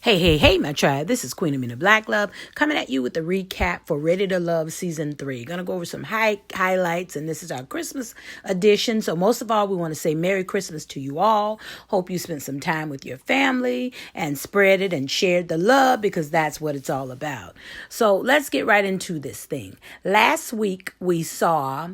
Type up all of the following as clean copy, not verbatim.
Hey, my tribe. This is Queen Amina Black Love coming at you with a recap for Ready to Love Season 3. Gonna go over some highlights, and this is our Christmas edition. So most of all, we want to say Merry Christmas to you all. Hope you spent some time with your family and spread it and shared the love, because that's what it's all about. So let's get right into this thing. Last week, we saw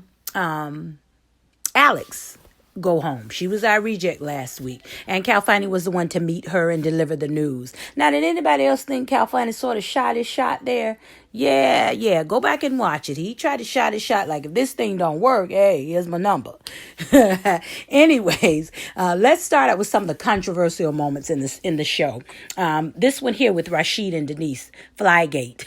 Alex go home. She was our reject last week, and Cal Finney was the one to meet her and deliver the news. Now, did anybody else think Cal Finney sort of shot his shot there? Yeah. Go back and watch it. He tried to shot his shot like, if this thing don't work, hey, here's my number. Anyways, let's start out with some of the controversial moments in the show. This one here with Rashid and Denise, Flygate.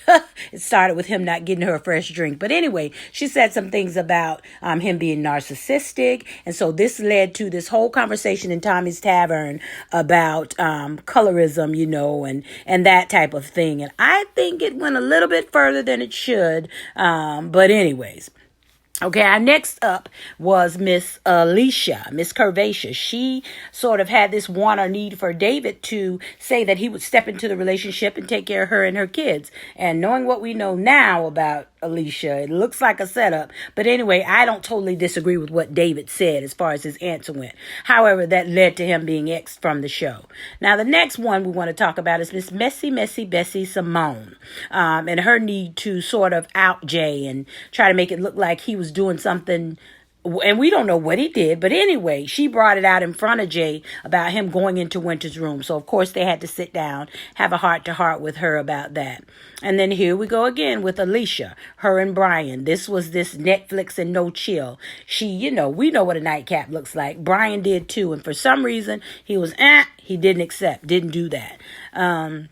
It started with him not getting her a fresh drink. But anyway, she said some things about him being narcissistic. And so this led to this whole conversation in Tommy's Tavern about colorism, and that type of thing. And I think it went a little bit further than it should. But anyways. Okay, our next up was Miss Alicia, Miss Curvaceous. She sort of had this want or need for David to say that he would step into the relationship and take care of her and her kids. And knowing what we know now about Alicia, it looks like a setup. But anyway, I don't totally disagree with what David said as far as his answer went. However, that led to him being X'd from the show. Now, the next one we want to talk about is Miss Messy Bessie Simone, and her need to sort of out Jay and try to make it look like he was doing something, and we don't know what he did. But anyway, she brought it out in front of Jay about him going into Winter's room. So of course they had to sit down, have a heart-to-heart with her about that. And then here we go again with Alicia, her and Brian. This was this Netflix and no chill. We know what a nightcap looks like. Brian did too, and for some reason he was he didn't do that. And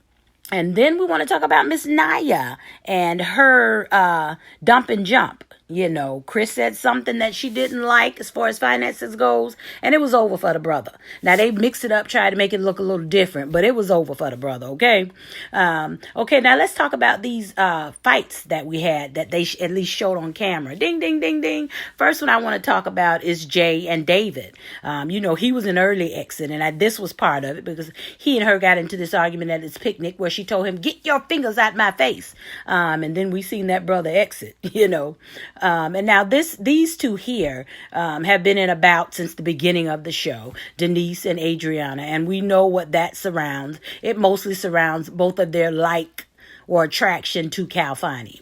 then we want to talk about Miss Naya and her dump and jump. Chris said something that she didn't like as far as finances goes, and it was over for the brother. Now, they mixed it up, tried to make it look a little different, but it was over for the brother, okay? Okay, now let's talk about these fights that we had that they at least showed on camera. Ding, ding, ding, ding. First one I want to talk about is Jay and David. He was an early exit, and this was part of it because he and her got into this argument at his picnic where she told him, "Get your fingers out my face." And then we seen that brother exit, And now these two here have been in a bout since the beginning of the show, Denise and Adriana, and we know what that surrounds. It mostly surrounds both of their like or attraction to Cal Finney.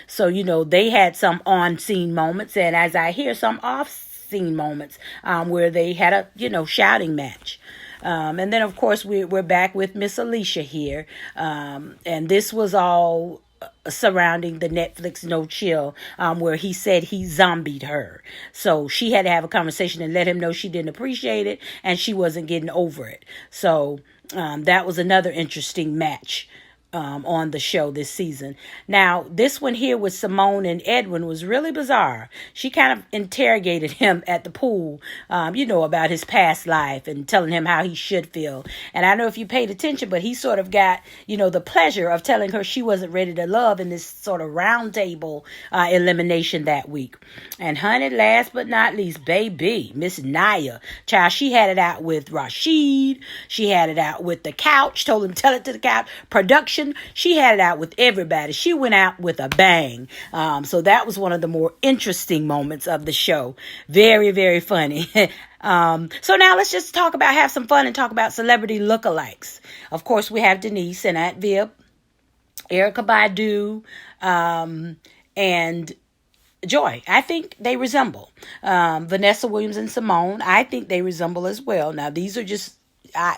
So, they had some on-scene moments, and as I hear, some off-scene moments where they had a, shouting match. And then, of course, we're back with Miss Alicia here, and this was all surrounding the Netflix no chill, where he said he zombied her. So she had to have a conversation and let him know she didn't appreciate it and she wasn't getting over it. So that was another interesting match on the show this season. Now, this one here with Simone and Edwin was really bizarre. She kind of interrogated him at the pool, about his past life and telling him how he should feel. And I don't know if you paid attention, but he sort of got, the pleasure of telling her she wasn't ready to love in this sort of round table elimination that week. And honey, last but not least, baby, Miss Naya. Child, she had it out with Rashid. She had it out with the couch, told him, tell it to the couch. Production, she had it out with everybody. She went out with a bang. So that was one of the more interesting moments of the show. Very, very funny. So now let's just have some fun and talk about celebrity lookalikes. Of course, we have Denise and Aunt Viv, Erykah Badu, and Joy. I think they resemble. Vanessa Williams and Simone, I think they resemble as well. Now, these are just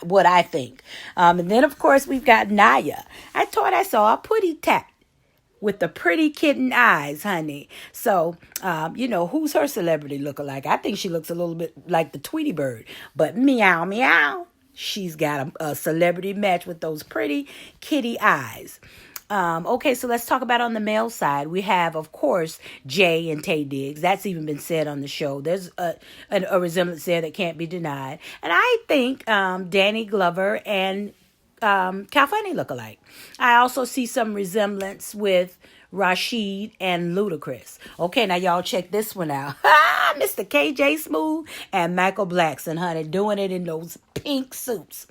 what I think. And then, of course, we've got Naya. I thought I saw a putty tat with the pretty kitten eyes, honey. So, who's her celebrity lookalike? I think she looks a little bit like the Tweety Bird. But meow, meow, she's got a celebrity match with those pretty kitty eyes. Okay, so let's talk about on the male side. We have, of course, Jay and Taye Diggs. That's even been said on the show. There's a resemblance there that can't be denied. And I think Danny Glover and Cal Finney look alike. I also see some resemblance with Rashid and Ludacris. Okay, now y'all check this one out. Mr. KJ Smooth and Michael Blackson, honey, doing it in those pink suits.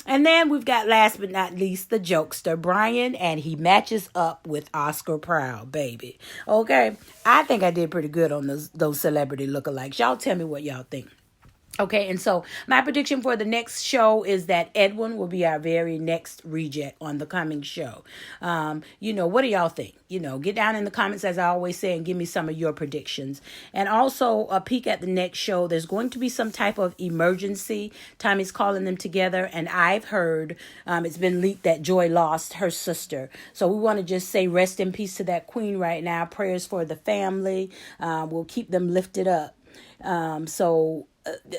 And then we've got, last but not least, the jokester, Brian, and he matches up with Oscar Proud, baby. Okay, I think I did pretty good on those celebrity lookalikes. Y'all tell me what y'all think. Okay, and so my prediction for the next show is that Edwin will be our very next reject on the coming show. What do y'all think? Get down in the comments, as I always say, and give me some of your predictions. And also a peek at the next show. There's going to be some type of emergency. Tommy's calling them together, and I've heard it's been leaked that Joy lost her sister. So we want to just say rest in peace to that queen right now. Prayers for the family. We'll keep them lifted up.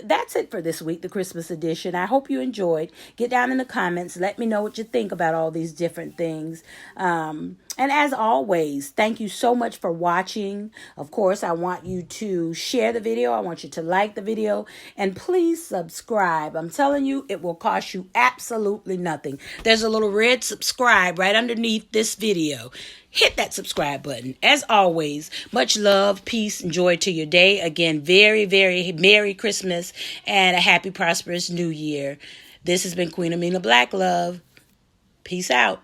That's it for this week, the Christmas edition. I hope you enjoyed. Get down in the comments. Let me know what you think about all these different things. And as always, thank you so much for watching. Of course, I want you to share the video. I want you to like the video. And please subscribe. I'm telling you, it will cost you absolutely nothing. There's a little red subscribe right underneath this video. Hit that subscribe button. As always, much love, peace, and joy to your day. Again, very, very Merry Christmas and a happy, prosperous New Year. This has been Queen Amina Black Love. Peace out.